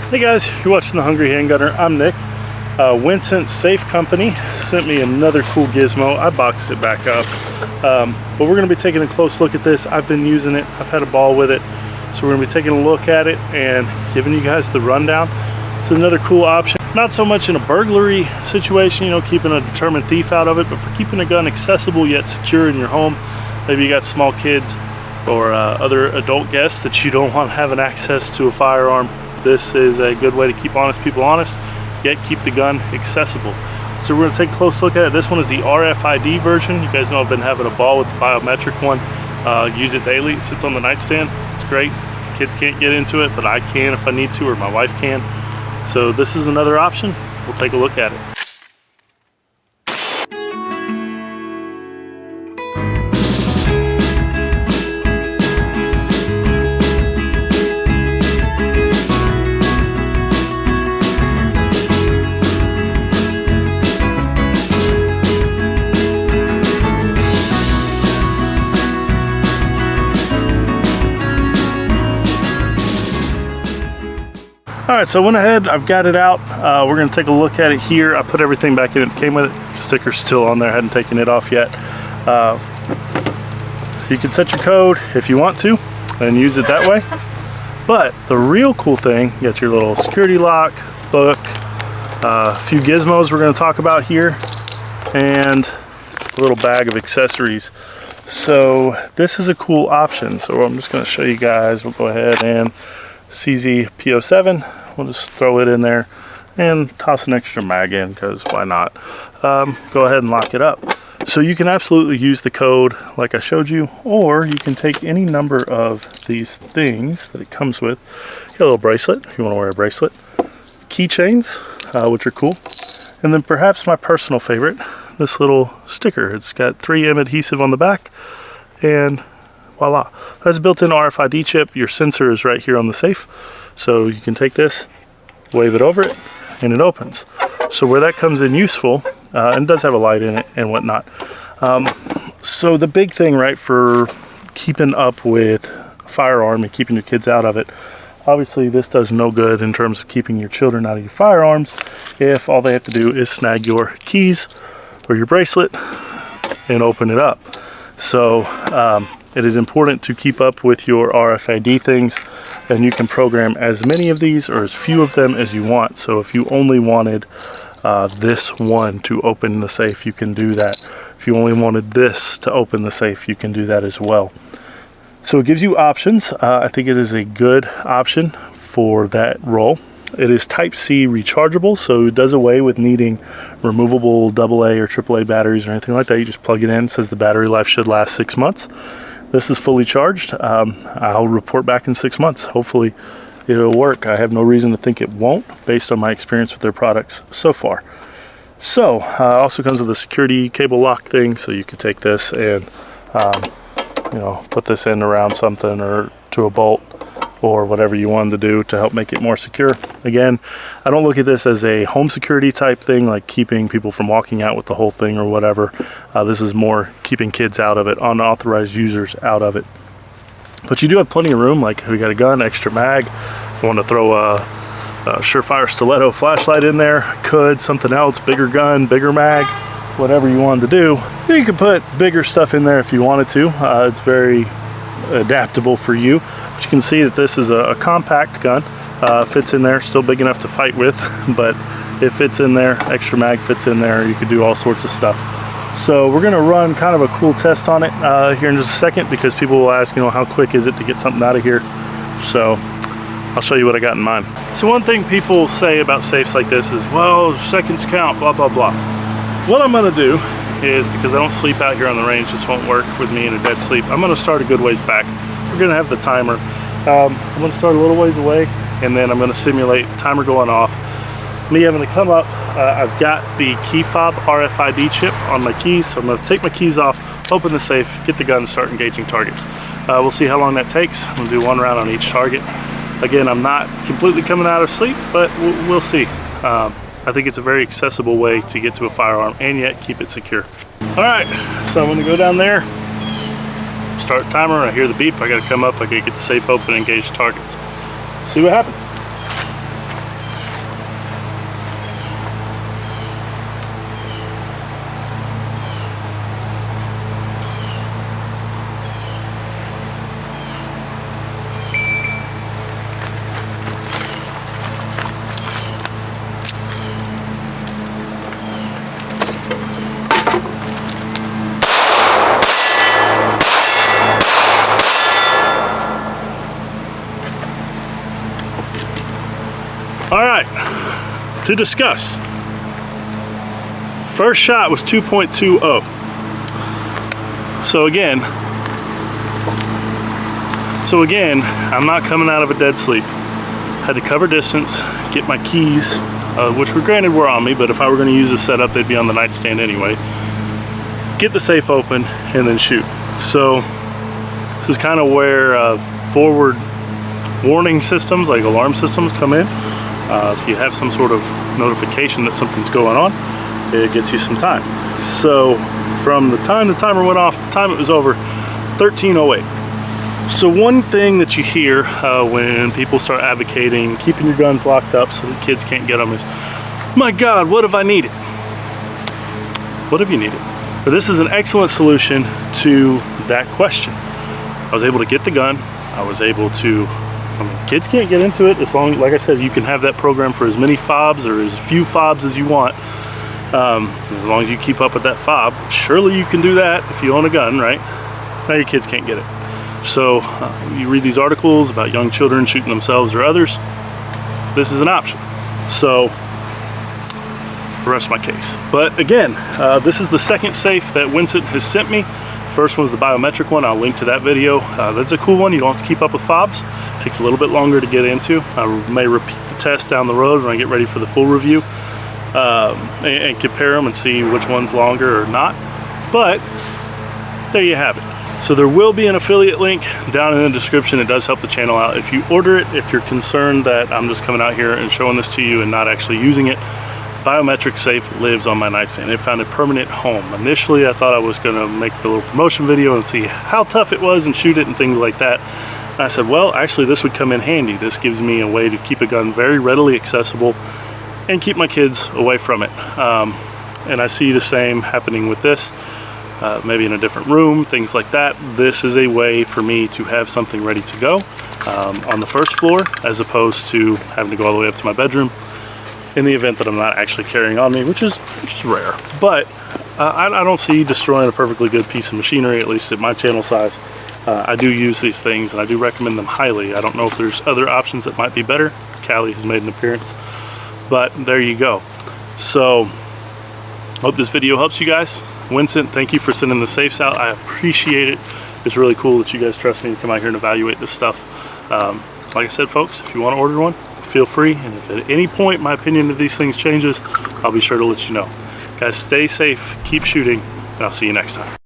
Hey guys, you're watching The Hungry Handgunner. I'm Nick. Wincent Safe Company sent me another cool gizmo. I boxed it back up. But we're going to be taking a close look at this. I've been using it. I've had a ball with it. So we're going to be taking a look at it and giving you guys the rundown. It's another cool option. Not so much in a burglary situation, you know, keeping a determined thief out of it, but for keeping a gun accessible yet secure in your home. Maybe you got small kids or other adult guests that you don't want having access to a firearm. This is a good way to keep honest people honest, yet keep the gun accessible. So we're going to take a close look at it. This one is the RFID version. You guys know I've been having a ball with the biometric one. Use it daily. It sits on the nightstand. It's great. Kids can't get into it, but I can if I need to, or my wife can. So this is another option. We'll take a look at it. All right, so I went ahead, I've got it out. We're gonna take a look at it here. I put everything back in it that came with it. Sticker's still on there, I hadn't taken it off yet. You can set your code if you want to and use it that way. But the real cool thing, you got your little security lock, book, a few gizmos we're gonna talk about here, and a little bag of accessories. So this is a cool option. So I'm just gonna show you guys. We'll go ahead and CZ P07, we'll just throw it in there and toss an extra mag in, because why not? Go ahead and lock it up. So you can absolutely use the code like I showed you, or you can take any number of these things that it comes with. You got a little bracelet if you want to wear a bracelet, keychains, which are cool, and then perhaps my personal favorite, this little sticker. It's got 3M adhesive on the back, and voila. It has a built-in RFID chip. Your sensor is right here on the safe. So you can take this, wave it over it, and it opens. So where that comes in useful, and it does have a light in it and whatnot. So the big thing, right, for keeping up with a firearm and keeping your kids out of it, obviously this does no good in terms of keeping your children out of your firearms if all they have to do is snag your keys or your bracelet and open it up. So it is important to keep up with your RFID things, and you can program as many of these or as few of them as you want. So if you only wanted this one to open the safe, you can do that. If you only wanted this to open the safe, you can do that as well. So it gives you options. I think it is a good option for that role. It is Type-C rechargeable, so it does away with needing removable AA or AAA batteries or anything like that. You just plug it in. It says the battery life should last 6 months. This is fully charged. I'll report back in 6 months. Hopefully it'll work. I have no reason to think it won't, based on my experience with their products so far. So also comes with a security cable lock thing, so you could take this and you know, put this in around something or to a bolt or whatever you wanted to do to help make it more secure. Again, I don't look at this as a home security type thing, like keeping people from walking out with the whole thing or whatever. This is more keeping kids out of it, unauthorized users out of it. But you do have plenty of room, like we got a gun, extra mag. If you want to throw a Surefire stiletto flashlight in there, could, something else, bigger gun, bigger mag, whatever you wanted to do. You could put bigger stuff in there if you wanted to. It's very adaptable for you. But you can see that this is a compact gun. Fits in there, still big enough to fight with, but it fits in there. Extra mag fits in there. You could do all sorts of stuff. So we're gonna run kind of a cool test on it here in just a second, because people will ask, you know, how quick is it to get something out of here? So I'll show you what I got in mind. So one thing people say about safes like this is, well, seconds count, blah, blah, blah. What I'm gonna do is, because I don't sleep out here on the range, this won't work with me in a dead sleep, I'm gonna start a good ways back. We're gonna have the timer. I'm gonna start a little ways away, and then I'm gonna simulate timer going off. Me having to come up, I've got the key fob RFID chip on my keys, so I'm gonna take my keys off, open the safe, get the gun, and start engaging targets. We'll see how long that takes. I'm gonna do one round on each target. Again, I'm not completely coming out of sleep, but we'll see. I think it's a very accessible way to get to a firearm and yet keep it secure. All right, so I'm gonna go down there, start timer, I hear the beep, I gotta come up, I gotta get the safe open and engage targets. See what happens. All right, to discuss. First shot was 2.20. So again, I'm not coming out of a dead sleep. Had to cover distance, get my keys, which were granted were on me, but if I were gonna use the setup, they'd be on the nightstand anyway. Get the safe open and then shoot. So this is kind of where forward warning systems, like alarm systems, come in. If you have some sort of notification that something's going on, it gets you some time. So from the time the timer went off, the time it was over, 13:08. So one thing that you hear when people start advocating keeping your guns locked up so that kids can't get them is, my God, what if I need it? What if you need it? But this is an excellent solution to that question. I was able to get the gun. I was able to, kids can't get into it as long, like I said, you can have that program for as many fobs or as few fobs as you want. As long as you keep up with that fob. Surely you can do that if you own a gun, right? Now your kids can't get it. So you read these articles about young children shooting themselves or others. This is an option. So the rest of my case. But again, this is the second safe that Wincent has sent me. First one's the biometric one. I'll link to that video. That's a cool one. You don't have to keep up with fobs. It takes a little bit longer to get into. I may repeat the test down the road when I get ready for the full review and compare them and see which one's longer or not. But there you have it. So there will be an affiliate link down in the description. It does help the channel out if you order it. If you're concerned that I'm just coming out here and showing this to you and not actually using it, biometric safe lives on my nightstand. It found a permanent home. Initially, I thought I was gonna make the little promotion video and see how tough it was and shoot it and things like that. And I said, well, actually this would come in handy. This gives me a way to keep a gun very readily accessible and keep my kids away from it. And I see the same happening with this. Maybe in a different room, things like that. This is a way for me to have something ready to go on the first floor, as opposed to having to go all the way up to my bedroom in the event that I'm not actually carrying on me, which is rare. But I don't see destroying a perfectly good piece of machinery, at least at my channel size. I do use these things and I do recommend them highly. I don't know if there's other options that might be better. Callie has made an appearance, but there you go. So hope this video helps you guys. Wincent, thank you for sending the safes out. I appreciate it. It's really cool that you guys trust me to come out here and evaluate this stuff. Like I said, folks, if you want to order one, feel free. And if at any point my opinion of these things changes, I'll be sure to let you know. Guys, stay safe, keep shooting, and I'll see you next time.